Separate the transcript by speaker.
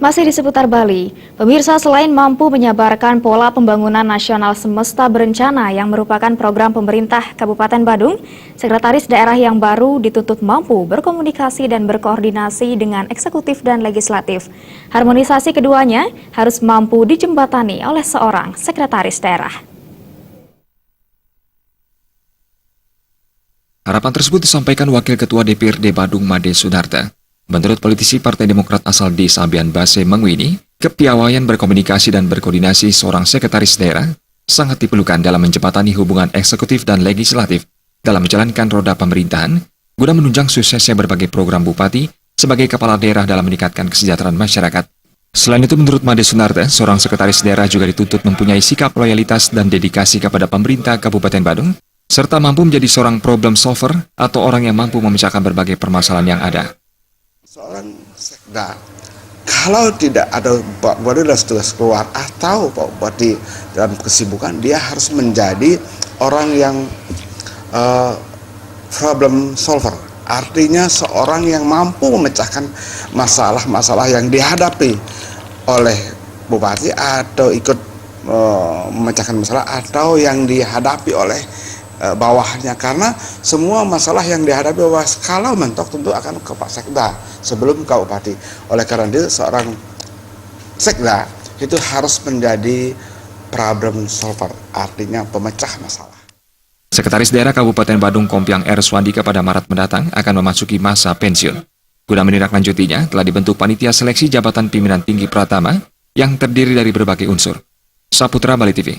Speaker 1: Masih di seputar Bali, pemirsa selain mampu menyabarkan pola pembangunan nasional semesta berencana yang merupakan program pemerintah Kabupaten Badung, Sekretaris Daerah yang baru dituntut mampu berkomunikasi dan berkoordinasi dengan eksekutif dan legislatif. Harmonisasi keduanya harus mampu dijembatani oleh seorang Sekretaris Daerah.
Speaker 2: Harapan tersebut disampaikan Wakil Ketua DPRD Badung Made Sunarta. Menurut politisi Partai Demokrat asal Desa Sabian Base Mangwini, kepiawaian berkomunikasi dan berkoordinasi seorang sekretaris daerah sangat diperlukan dalam menjembatani hubungan eksekutif dan legislatif dalam menjalankan roda pemerintahan guna menunjang suksesnya berbagai program bupati sebagai kepala daerah dalam meningkatkan kesejahteraan masyarakat. Selain itu, menurut Made Sunarta, seorang sekretaris daerah juga dituntut mempunyai sikap loyalitas dan dedikasi kepada pemerintah Kabupaten Badung, serta mampu menjadi seorang problem solver atau orang yang mampu memecahkan berbagai permasalahan yang ada.
Speaker 3: Seorang sekda, kalau tidak ada Pak Bupati dan tugas keluar atau Pak Bupati dalam kesibukan, dia harus menjadi orang yang problem solver. Artinya seorang yang mampu memecahkan masalah-masalah yang dihadapi oleh Bupati atau ikut memecahkan masalah atau yang dihadapi oleh bawahnya, karena semua masalah yang dihadapi bawah kalau mentok tentu akan ke Pak Sekda sebelum ke Bupati. Oleh karena itu seorang Sekda itu harus menjadi problem solver, artinya pemecah masalah.
Speaker 2: Sekretaris Daerah Kabupaten Badung Kompiang R. Swandika pada Maret mendatang akan memasuki masa pensiun. Guna menindaklanjutinya, telah dibentuk panitia seleksi jabatan pimpinan tinggi Pratama yang terdiri dari berbagai unsur. Saputra Bali TV.